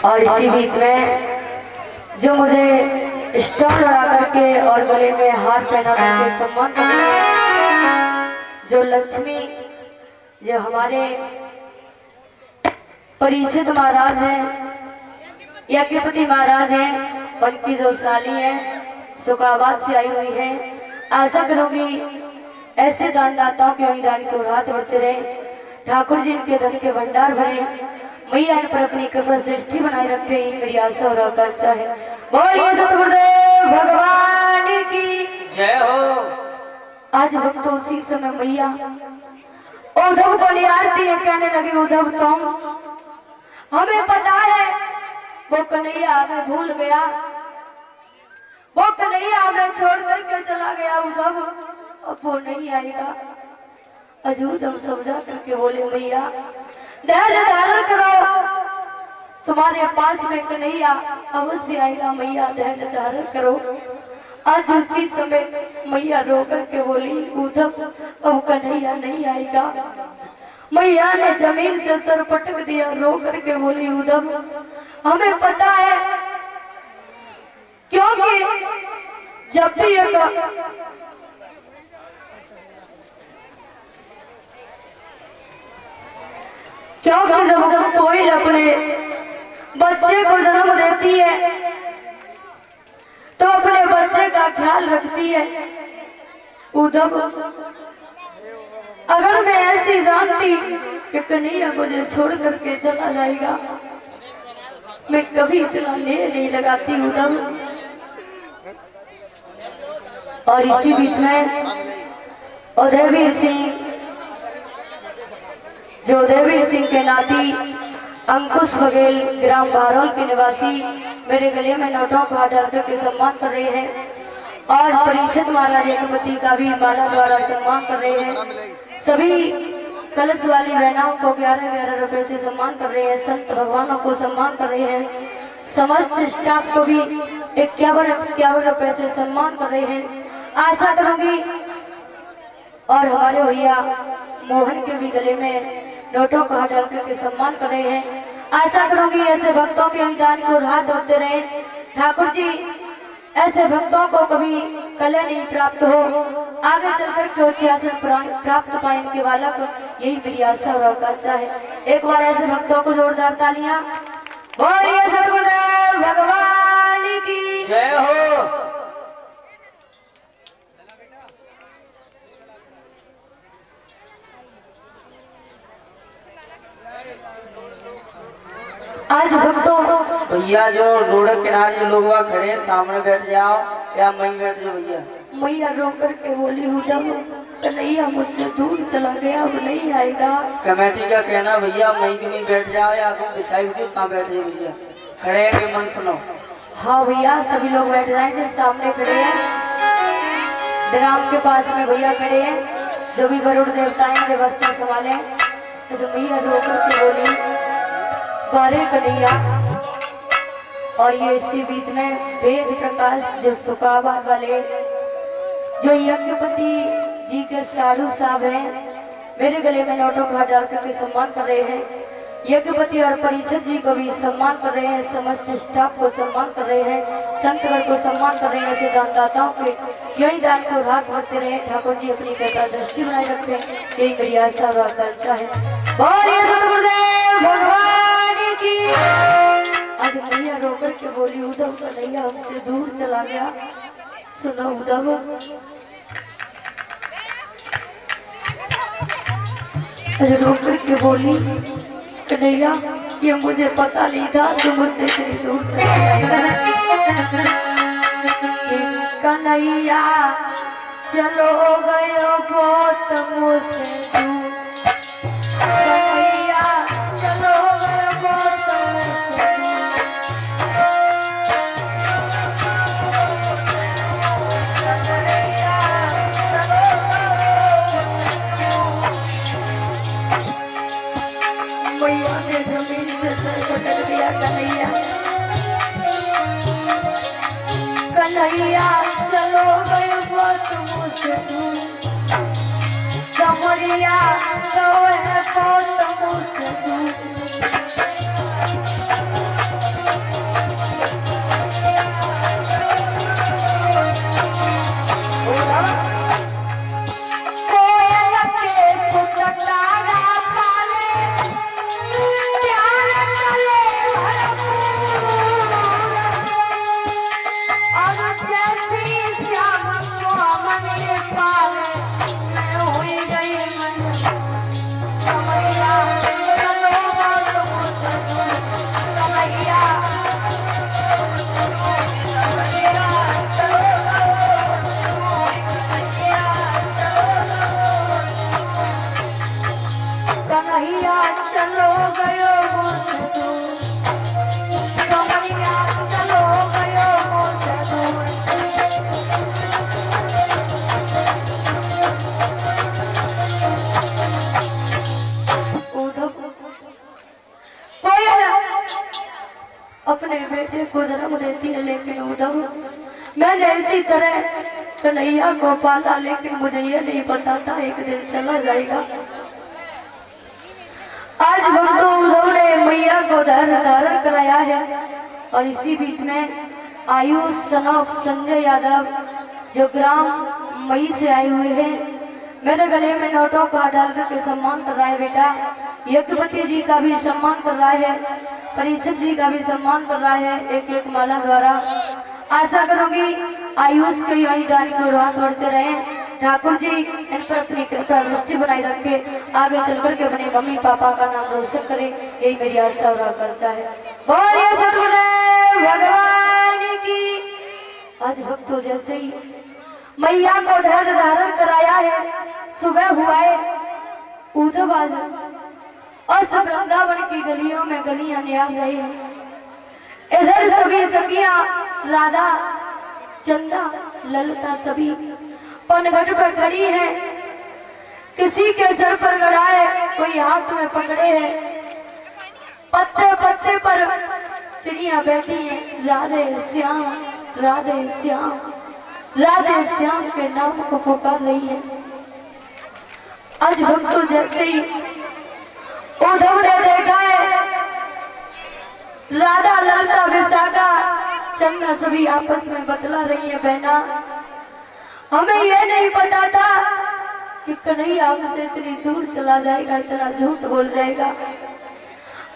और इसी बीच में जो मुझे स्टोन लगा करके और गले में हार पहना करके सम्मान जो लक्ष्मी जो हमारे परीक्षित महाराज हैं, यज्ञपति महाराज हैं, उनकी जो साली है सुखाबाद से आई हुई है। आशा करूंगी ऐसे दानदाताओं के वही दान के रात बढ़ते रहे, ठाकुर जी इनके धन के भंडार भरे, मैया इन पर अपनी कृपा दृष्टि बनाए रखे, मेरी आशा और आकांक्षा है। बोलिए सतगुरुदेव भगवान की जय हो। आज भक्त उसी समय मैया उद्धव को निहारती है, कहने लगी उद्धव तुम, हमें पता है वो कन्हैया हमें भूल गया, वो कन्हैया हमें छोड़ करके चला गया उद्धव, अब वो नहीं आएगा। अजूद हम समझा करके बोले मैया धैर्य धारण करो, तुम्हारे पास में कन्हैया अवश्य आएगा, मैया धैर्य धारण करो। आज उसी समय मैया रो करके बोली उद्धव अब कन्हैया नहीं आएगा। मैया ने जमीन से सर पटक दिया, रो करके बोली उद्धव हमें पता है, क्योंकि जब भी जब कोई अपने बच्चे को जन्म देती है तो अपने बच्चे का ख्याल रखती है। उद्धव अगर मैं ऐसी जानती कि कन्हैया मुझे छोड़ करके चला जाएगा, मैं कभी इतना नेह नहीं लगाती उद्धव। और इसी बीच में उदयवीर सिंह, जो उदयवीर सिंह के नाती अंकुश बघेल ग्राम बारोल के निवासी मेरे गले में नोटों को हाथ डालकर के सम्मान कर रहे हैं, और परीक्षित महाराज यज्ञपति का भी माला द्वारा सम्मान कर रहे हैं। सभी कलश वाली बहनाओं को 11-11 रुपए से सम्मान कर रहे हैं, संत भगवानों को सम्मान कर रहे हैं, समस्त स्टाफ को भी 51 रुपए से सम्मान कर रहे हैं। आशा करूंगी और हमारे भैया मोहन के भी गले में नोटों को हाथ डाल करके सम्मान कर रहे हैं। आशा करूंगी ऐसे भक्तों के अनुदान को हाथ धोते रहे, ठाकुर जी ऐसे भक्तों को कभी कलह नहीं प्राप्त हो, आगे चलकर के उच्च आसन प्राप्त पाए इनके वाला को, यही मेरी आशा और आकांक्षा है। एक बार ऐसे भक्तों को जोरदार तालियां। बोलिए सतगुरुदेव भगवान की जय हो। आज भक्तों भैया जो रोड किनारे लोग खड़े सामने बैठ जाओ, या मैं बैठ जाओ भैया। मैया रो करके बोली उद्धव कन्हैया मुझसे दूर चला गया, अब नहीं आएगा। कमेटी का कहना भैया मैं क्यों बैठ जाओ, या तुम बिछाई हुई कहाँ बैठ जाए भैया, खड़े के मन सुनो। हाँ भैया सभी लोग बैठ जाएंगे, सामने खड़े हैं ड्राम के पास में भैया खड़े हैं, जो भी वरुण देवताएं व्यवस्था संभाले। तो जो मैया रो करके बोली बारे कन्हैया, और ये इसी बीच में वेद प्रकाश जो सुखाबाद वाले जो यज्ञपति जी के साधु साहब हैं, मेरे गले में नोटों का डाल करके सम्मान कर रहे हैं। यज्ञपति और परीक्षित जी को भी सम्मान कर रहे हैं, समस्त स्टाफ को सम्मान कर रहे हैं, संतगण को सम्मान कर रहे हैं। ऐसे दानदाताओं के यही दान को रात भरते रहे, ठाकुर जी अपनी कृपा दृष्टि बनाए रखते हैं, यही मेरी आशा और आकांक्षा है। बोलिए सतगुरुदेव भगवान की। आज मैया रो करके बोली उद्धव कन्हैया हमसे दूर चला गया। सुनो उद्धव आज रो करके बोली कन्हैया ये मुझे पता नहीं था तुम मुझसे इतनी दूर चला गया। कन्हैया चलो गयो बहुत मुझसे दूर, कन्हैया चलो गयो बहुत मुझसे दूर। कन्हैया चलो मैया ने जमीन से सर पटक दिया। कन्हैया कन्हैया चलो गए बहुत मुझसे दूर, कमरिया गए बहुत मुझसे दूर। जन्म देती है, लेकिन उद्धव मैंने इसी तरह कन्हैया को पाला, लेकिन मुझे ये नहीं पता था एक दिन चला जाएगा। आज भक्तों उद्धव ने मैया को धारण कराया है। और इसी बीच में आयुष सनोफ संजय यादव जो ग्राम मई से आए हुए हैं, मेरे गले में नोटों का डाल करके सम्मान कर रहा है। बेटा यज्ञपति जी का भी सम्मान कर रहा है, परीक्षित जी का भी सम्मान कर रहा है, एक एक माला द्वारा। आशा करूंगी आयुष के यही दान को रात बढ़ते रहे। ठाकुर जी इन पर अपनी कृपा दृष्टि बनाए रखे, आगे चल करके अपने मम्मी पापा का नाम रोशन करे, यही मेरी आस्था और आकांक्षा है। बोलिए सतगुरुदेव भगवान की। आज भक्तों जैसे ही मैया को धारण कराया है, सुबह हुआ है उद्धव आज और सब वृंदावन की गलियों में गलियां निहार रही हैं। इधर सभी सखियां राधा चंदा ललिता सभी पनघट पर खड़ी है, किसी के सर पर गड़ाए, कोई हाथ में पकड़े है, पत्ते पत्ते पर चिड़िया बैठी है। राधे श्याम राधे श्याम राधे श्याम के नाम को पुकार रही है। आज भक्तों जैसे ही उद्धव ने देखा है राधा ललिता विशाखा चंदा सभी आपस में बतला रही है, बहना हमें ये नहीं पता था कि कन्हैया हमसे इतनी दूर चला जाएगा, इतना झूठ बोल जाएगा।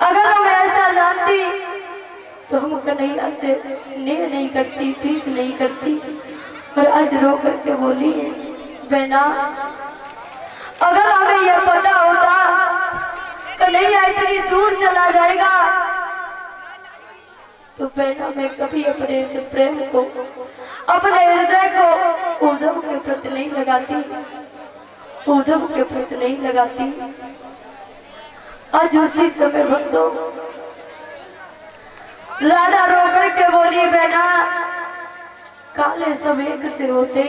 अगर हम ऐसा जानती तो हम कन्हैया से स्नेह नहीं करती, प्रीत नहीं करती। और आज रो करके बोली है, बहना अगर हमें यह पता होता कन्हैया इतनी दूर चला जाएगा तो बहना मैं कभी अपने इस प्रेम को, अपने हृदय को उद्धव के प्रति नहीं लगाती, उद्धव के प्रति नहीं लगाती। आज उसी समय भक्तों राधा रो करके बोली, बेटा काले सब एक से होते,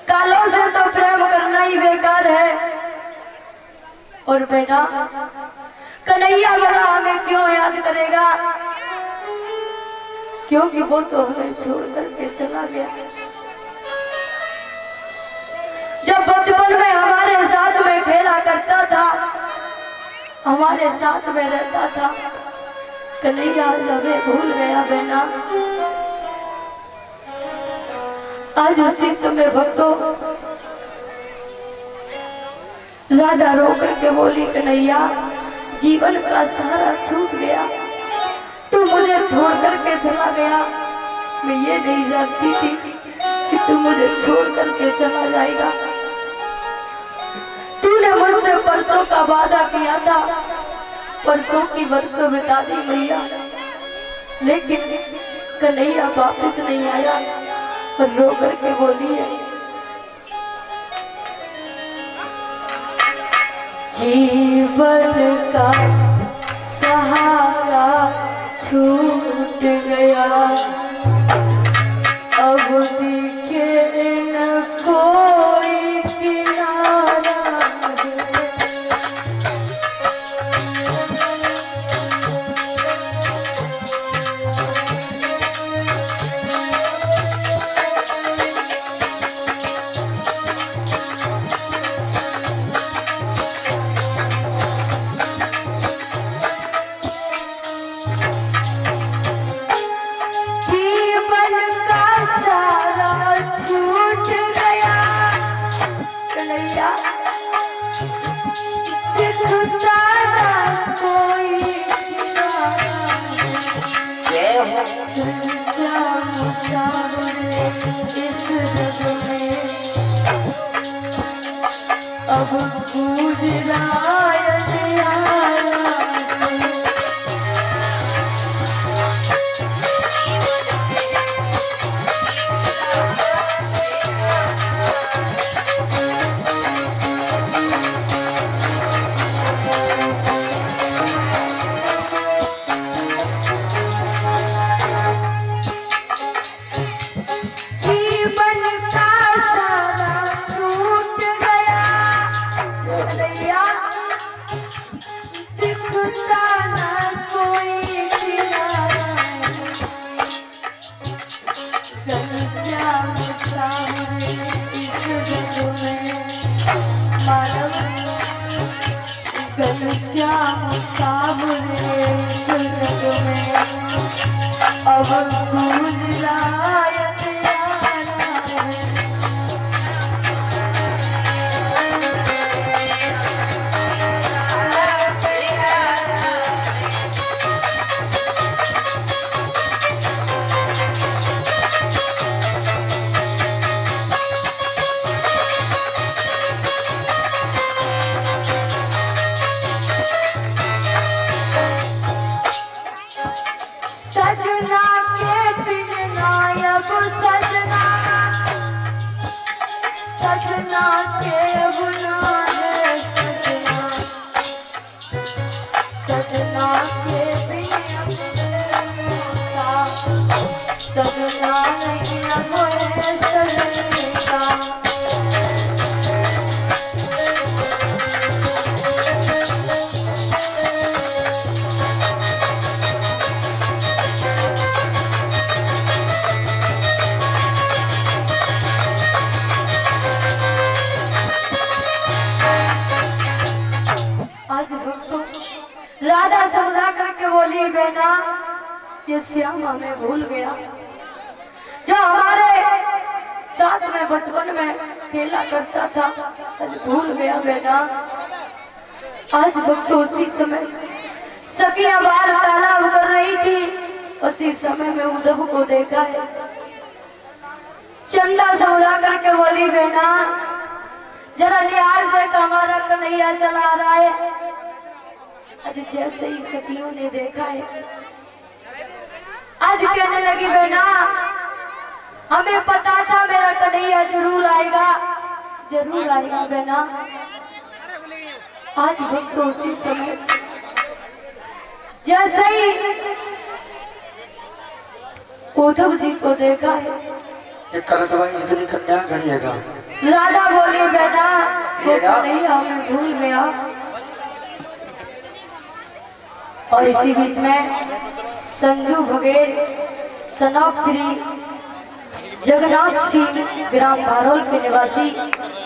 कालों से तो प्रेम करना ही बेकार है। और बेटा कन्हैया वाला हमें क्यों याद करेगा, क्योंकि वो तो हमें छोड़ करके चला गया। जब बचपन में हमारे साथ में खेला करता था, हमारे साथ में रहता था, कन्हैया हमें भूल गया बहना। आज उसी समय भक्तों राधा रो करके बोली, कन्हैया जीवन का सहारा छूट गया, तू मुझे छोड़ करके चला गया। मैं ये नहीं जानती थी कि तू मुझे छोड़ करके चला जाएगा। तूने मुझसे परसों का वादा किया था, परसों की बरसों बिता दी मैया, लेकिन कन्हैया वापस नहीं आया। और रो करके बोली है, जीवन का सहारा छूट गया, अब दिखे न कोई किनारा। अब सजना सजना के बुना है सजना सजना के बिना सजना नहीं अब है सजने का। राधा समझा करके बोली बेना ये श्याम हमें भूल गया जो हमारे साथ में बचपन में खेला करता था, आज भूल गया बेना। आज भक्त उसी समय सखियां बाहर तालाब कर रही थी, उसी समय में उद्धव को देखा है। चंदा समझा करके बोली बेना जरा निहार देख हमारा कन्हैया चला रहा है। आज जैसे ही सखियों ने देखा है आज कहने लगी बेना हमें पता था मेरा कन्हैया जरूर आएगा बेना। आज भक्त उसी समय जैसे ही उद्धव जी को देखा है इतनी कन्या घड़िएगा। राधा बोली बेना वो कन्हैया हमें भूल गया। और इसी बीच में संजू बघेल सनौक श्री जगन्नाथ सिंह ग्राम बारोल के निवासी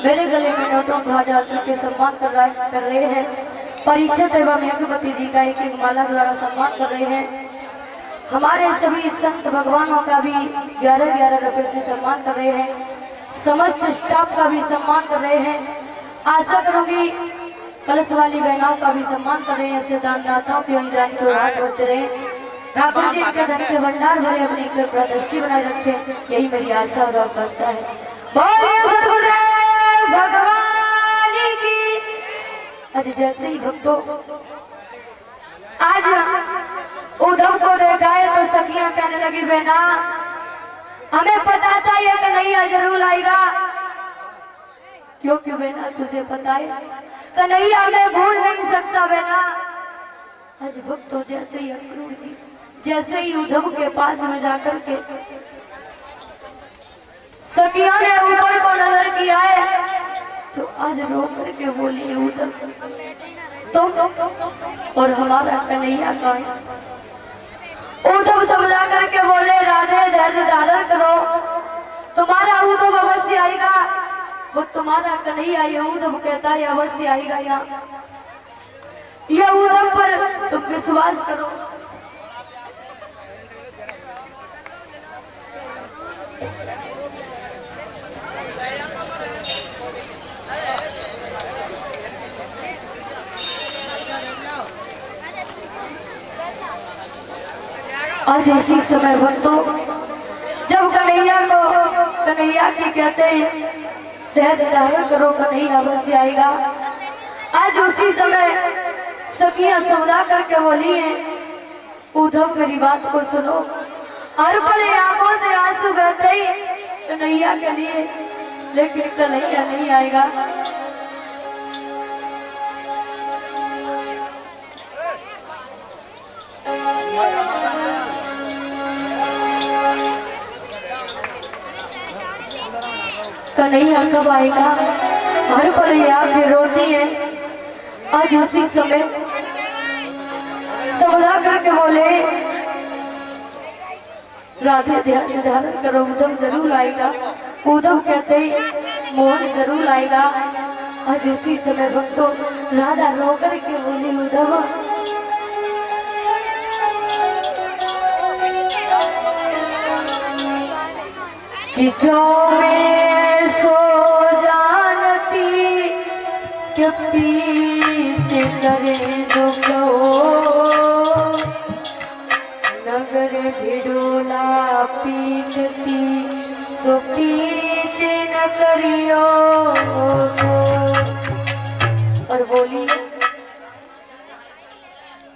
मेरे गले में नोटों को 1000 रुपये के सम्मान कर रहे हैं। परीक्षित एवं यज्ञपति जी का एक माला द्वारा सम्मान कर रहे हैं। हमारे सभी संत भगवानों का भी 11-11 रुपये से सम्मान कर रहे हैं। समस्त स्टाफ का भी सम्मान कर रहे हैं। आशा करूंगी कलश वाली बहनों का भी सम्मान कर रहे हैं। ऐसे दानदाताओं के अनुदान को हाथ बढ़ते रहे। ठाकुर जी के धन के भंडार भरे अपनी दृष्टि बनाए रखे, यही मेरी आशा और आकांक्षा है। बोलिए सद्गुरुदेव भगवान की। आज जैसे ही भक्तों आज उद्धव को देखा है तो सखियां कहने लगी बेना हमें पता था ये कन्हैया जरूर आएगा, क्योंकि बेना तुझे पता है कन्हैया हमें भूल नहीं सकता बेना। आज भक्तों जैसे ही अक्रूर जी जैसे ही उद्धव के पास में जाकर के सखिया ने ऊपर को नजर किया है तो आज रो करके बोली उद्धव तो और हमारा कन्हैया का है। उद्धव समझा करके बोले राधे धैर्य धारण करो, तुम्हारा उद्धव अवश्य आएगा। वो तुम्हारा कन्हैया ये उद्धव कहता है अवश्य आएगा। यहाँ ये उद्धव पर तुम विश्वास करो। आज इसी समय भक्तों जब कन्हैया की कहते हैं धैर्य धारण करो कन्हैया अवश्य आएगा। आज उसी समय सखियां समझा करके बोली है उद्धव मेरी बात को सुनो। हर पल आंखों से आंसू बहते ही कन्हैया के लिए, लेकिन कन्हैया नहीं आएगा। कन्हैया कब आएगा? हर पल आंखें रोती है। आज उसी समय समझा करके बोले राधे ध्यान धारण करो उद्धव जरूर आएगा। उद्धव कहते मोहन जरूर आएगा। आज उसी समय भक्तों राधा रो करके बोली उद्धव कि जो मैं सो जानती कि पीते करे दो नगर भिड़ोला पीटती सो पीते न करियो। और बोली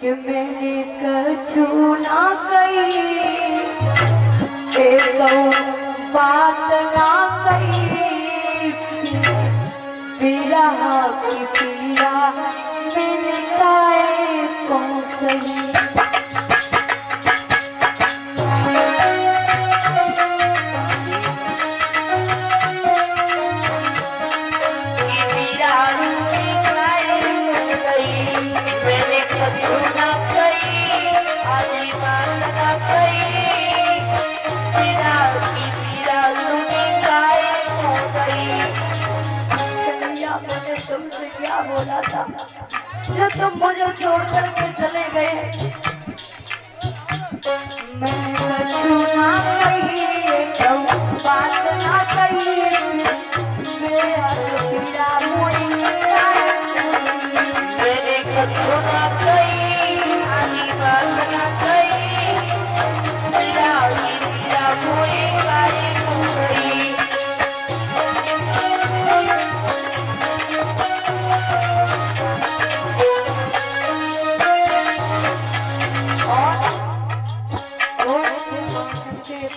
कि मैंने कछु ना कही एक बात ना कही विरह की पीड़ा मैंने काहे को सही। तुमसे क्या बोला था जो तुम मुझे छोड़ करके चले गए। मैंने कछु ना कही एक बात ना कही मेरा पीड़ा मोरी मैंने कछु ना कही आधी बात ना कही मेरा पीड़ा मोरी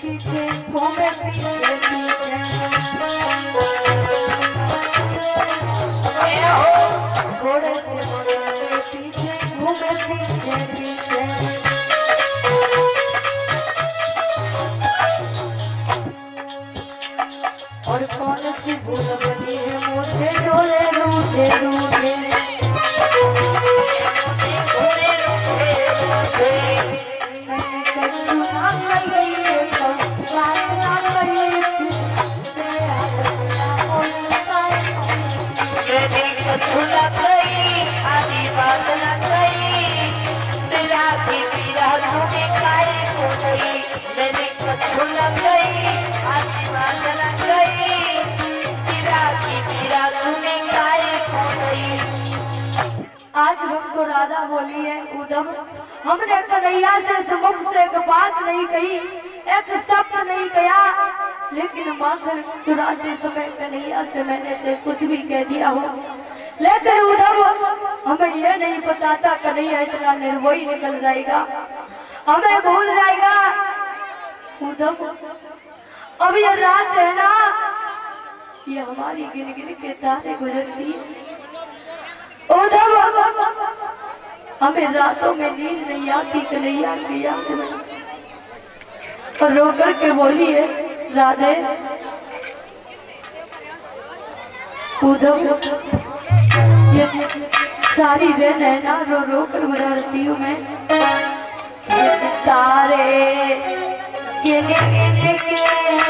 पीछे घूमे पीछे पीछे घोड़े से पीछे घूमे पीछे पीछे और कौन सी भूल बनी है मुझे डोले रूठे रूठे झूला गई आधी बात न गई तेरा भी पीड़ा तूने काहे को गई मैंने झूला गई आधी बात न गई तेरा भी पीड़ा तूने काहे को गई। आज हमको राधा बोली है उद्धव हमने कन्हैया से मुख से एक बात नहीं कही एक शब्द नहीं कहा लेकिन माखन चुराते समय कन्हैया से मैंने से कुछ भी कह दिया हो लेकिन उद्धव हमें यह नहीं पता था कन्हैया इतना निर्भय निकल जाएगा हमें भूल जाएगा। उद्धव अब ये रात है ना ये हमारी गिन गिन के तारे गुजरती है। उद्धव हमें रातों में नींद नहीं आती कन्हैया की याद में और रो करके बोली है राधे उद्धव ये सारी दिन है ना रो रो कर गुजरती हूँ मैं तारे गिने गिने के